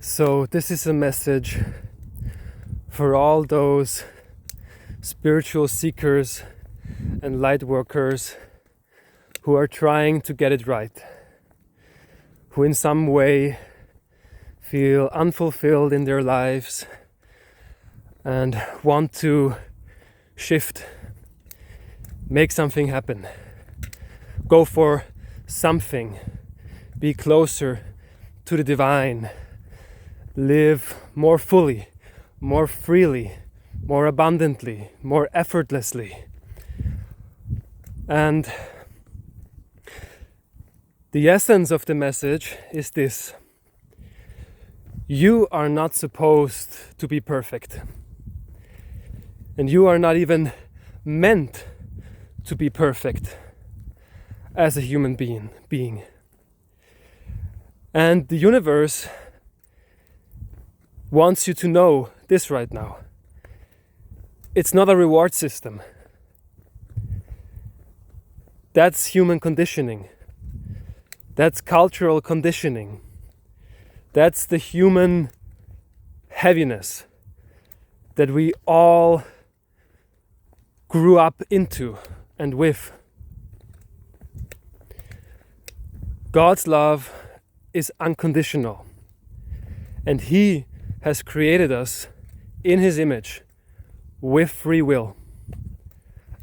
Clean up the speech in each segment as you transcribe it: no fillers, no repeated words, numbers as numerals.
So this is a message for all those spiritual seekers and light workers who are trying to get it right, who in some way feel unfulfilled in their lives and want to shift, make something happen, go for something, be closer to the divine, live more fully, more freely, more abundantly, more effortlessly. And the essence of the message is this: you are not supposed to be perfect, and you are not even meant to be perfect as a human being. And the universe wants you to know this right now. It's not a reward system. That's human conditioning. That's cultural conditioning. That's the human heaviness that we all grew up into and with. God's love is unconditional, and He has created us in His image with free will.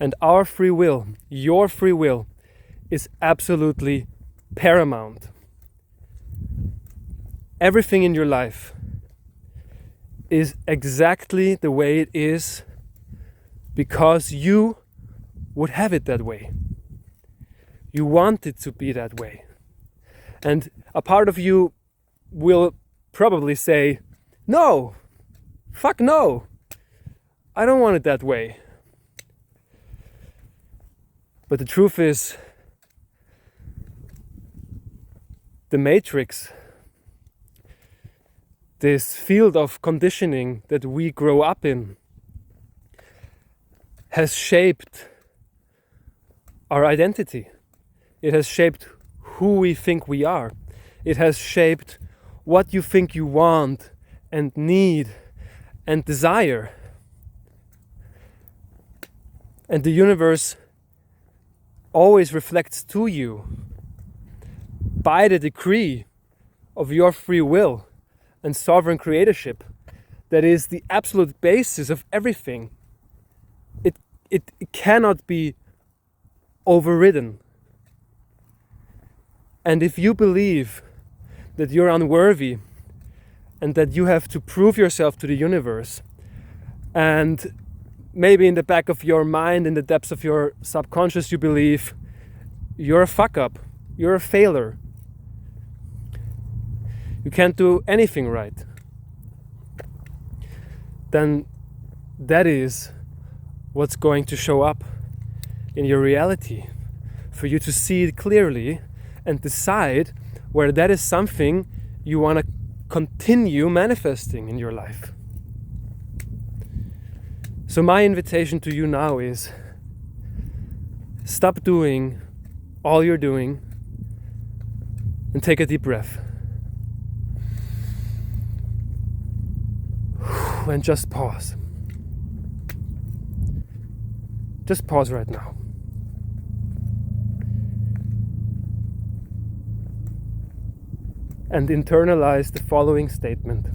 And our free will, your free will, is absolutely paramount. Everything in your life is exactly the way it is because you would have it that way. You want it to be that way. And a part of you will probably say, no, fuck no, I don't want it that way. But the truth is, the matrix, this field of conditioning that we grow up in, has shaped our identity. It has shaped who we think we are. It has shaped what you think you want and need and desire. And the universe always reflects to you by the decree of your free will and sovereign creatorship that is the absolute basis of everything. It cannot be overridden. And if you believe that you're unworthy and that you have to prove yourself to the universe, and maybe in the back of your mind, in the depths of your subconscious, you believe you're a fuck up, you're a failure, you can't do anything right, then that is what's going to show up in your reality for you to see it clearly and decide whether that is something you want to continue manifesting in your life. So my invitation to you now is, stop doing all you're doing and take a deep breath. And just pause. Just pause right now. And internalize the following statement: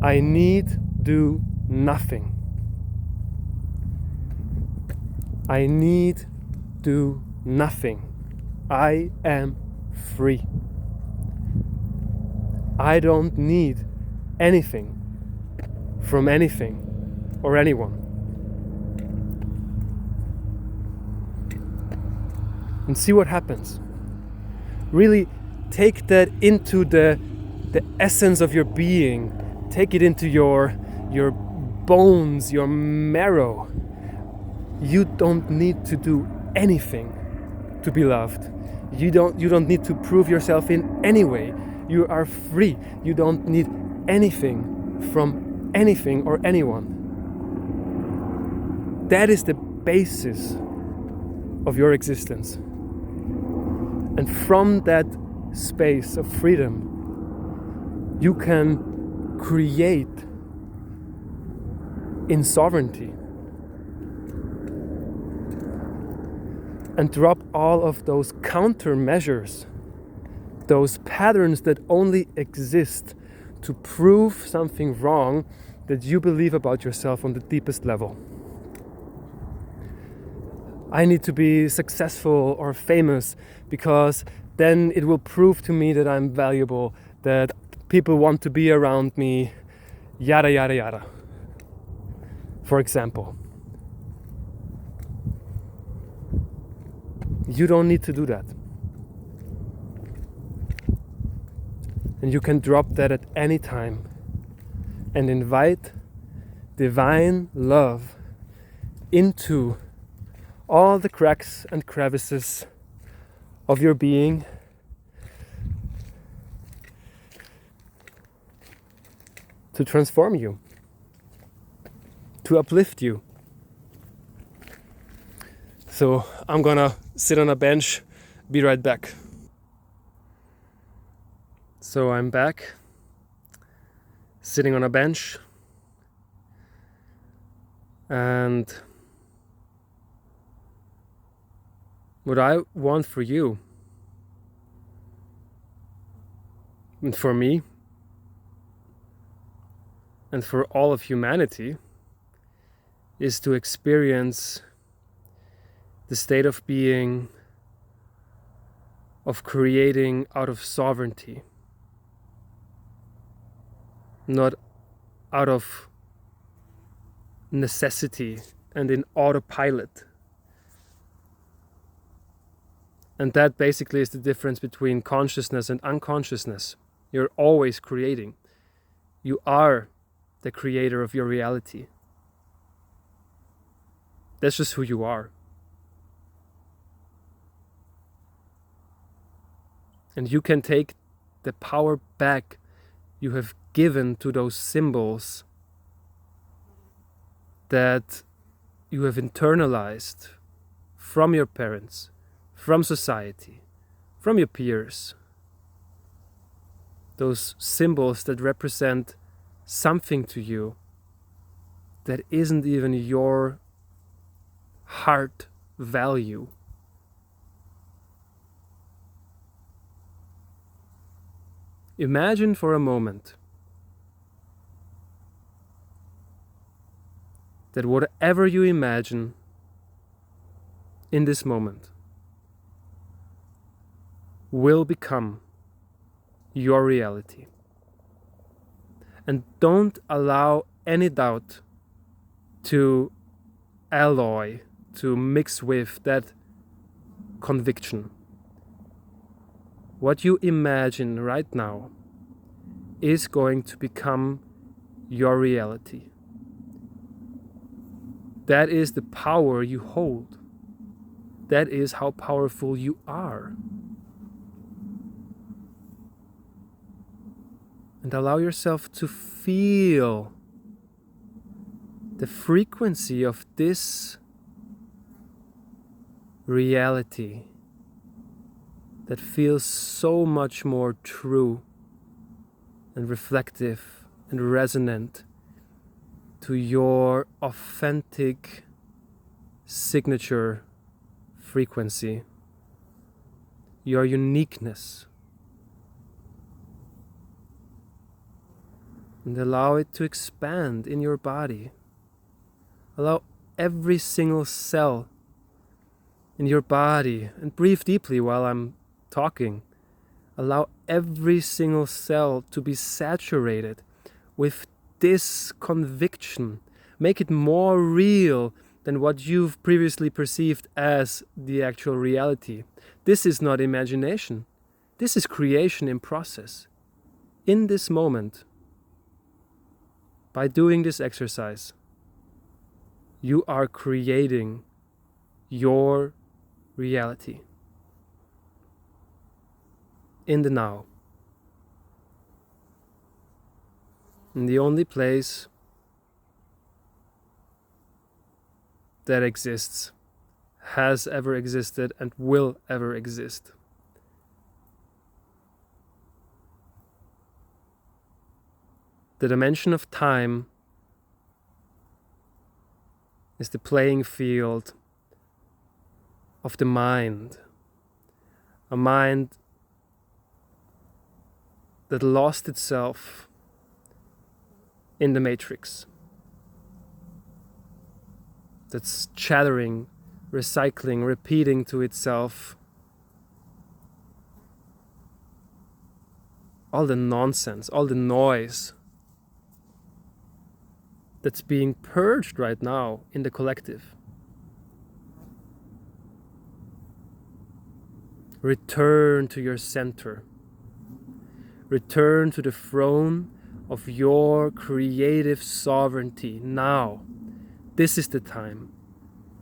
I need do nothing. I need do nothing. I am free. I don't need anything from anything or anyone. And see what happens. Really take that into the essence of your being. Take it into your bones, your marrow. You don't need to do anything to be loved. You don't need to prove yourself in any way. You are free. You don't need anything from anything or anyone. That is the basis of your existence. And from that space of freedom, You can create in sovereignty and drop all of those countermeasures, those patterns that only exist to prove something wrong that you believe about yourself on the deepest level. I need to be successful or famous because then it will prove to me that I'm valuable, that people want to be around me, yada yada yada. For example, you don't need to do that. And you can drop that at any time and invite divine love into all the cracks and crevices of your being, to transform you, to uplift you. So I'm gonna sit on a bench, be right back. So I'm back, sitting on a bench, and what I want for you and for me and for all of humanity is to experience the state of being of creating out of sovereignty, not out of necessity and in autopilot. And that basically is the difference between consciousness and unconsciousness. You're always creating. You are the creator of your reality. That's just who you are. And you can take the power back you have given to those symbols that you have internalized from your parents, from society, from your peers. Those symbols that represent something to you that isn't even your heart value. Imagine for a moment that whatever you imagine in this moment will become your reality. And don't allow any doubt to alloy, to mix with that conviction. What you imagine right now is going to become your reality. That is the power you hold. That is how powerful you are. And allow yourself to feel the frequency of this reality that feels so much more true and reflective and resonant to your authentic signature frequency, your uniqueness. And allow it to expand in your body. Allow every single cell in your body, and breathe deeply while I'm talking. Allow every single cell to be saturated with this conviction. Make it more real than what you've previously perceived as the actual reality. This is not imagination. This is creation in process. In this moment, by doing this exercise, you are creating your reality in the now. In the only place that exists, has ever existed, and will ever exist. The dimension of time is the playing field of the mind. A mind that lost itself in the matrix. That's chattering, recycling, repeating to itself all the nonsense, all the noise that's being purged right now in the collective. Return to your center. Return to the throne of your creative sovereignty now. This is the time.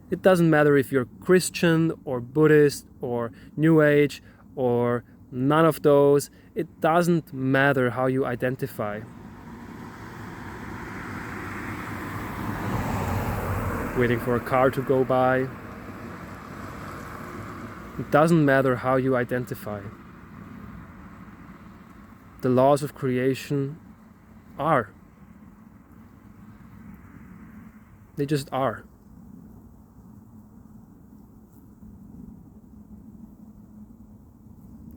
It doesn't matter if you're Christian or Buddhist or New Age or none of those. It doesn't matter how you identify. Waiting for a car to go by. It doesn't matter how you identify. The laws of creation are. They just are.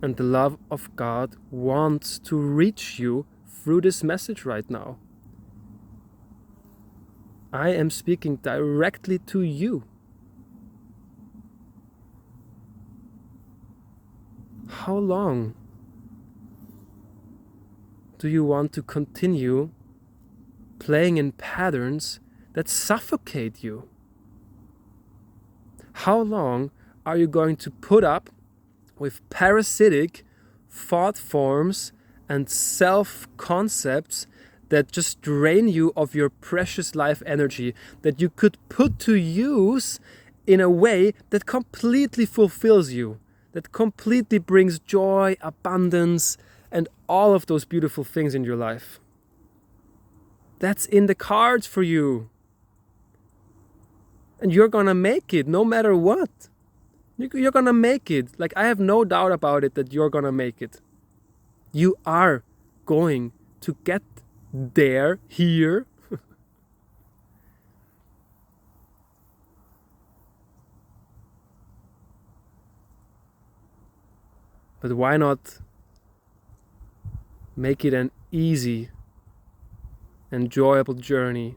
And the love of God wants to reach you through this message right now. I am speaking directly to you. How long do you want to continue playing in patterns that suffocate you? How long are you going to put up with parasitic thought forms and self-concepts that just drain you of your precious life energy that you could put to use in a way that completely fulfills you, that completely brings joy, abundance, and all of those beautiful things in your life? That's in the cards for you. And you're gonna make it no matter what. You're gonna make it. Like, I have no doubt about it that you're gonna make it. You are going to get there, here. But why not make it an easy, enjoyable journey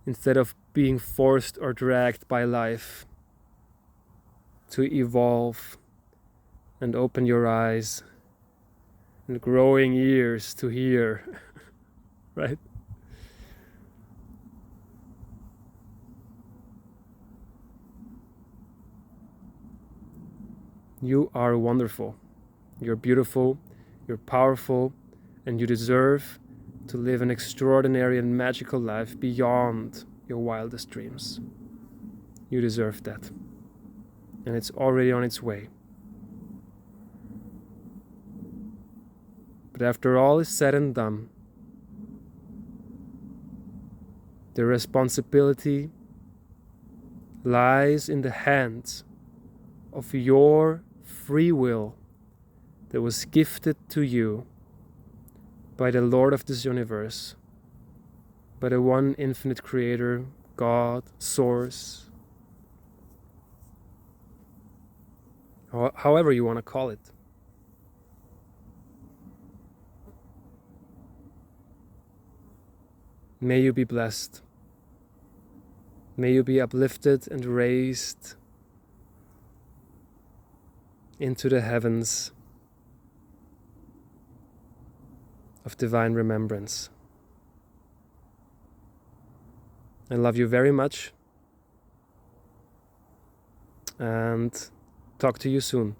instead of being forced or dragged by life to evolve and open your eyes and growing ears to hear, right? You are wonderful. You're beautiful, you're powerful, and you deserve to live an extraordinary and magical life beyond your wildest dreams. You deserve that. And it's already on its way. But after all is said and done, the responsibility lies in the hands of your free will that was gifted to you by the Lord of this universe, by the one infinite creator, God, source, however you want to call it. May you be blessed. May you be uplifted and raised into the heavens of divine remembrance. I love you very much and talk to you soon.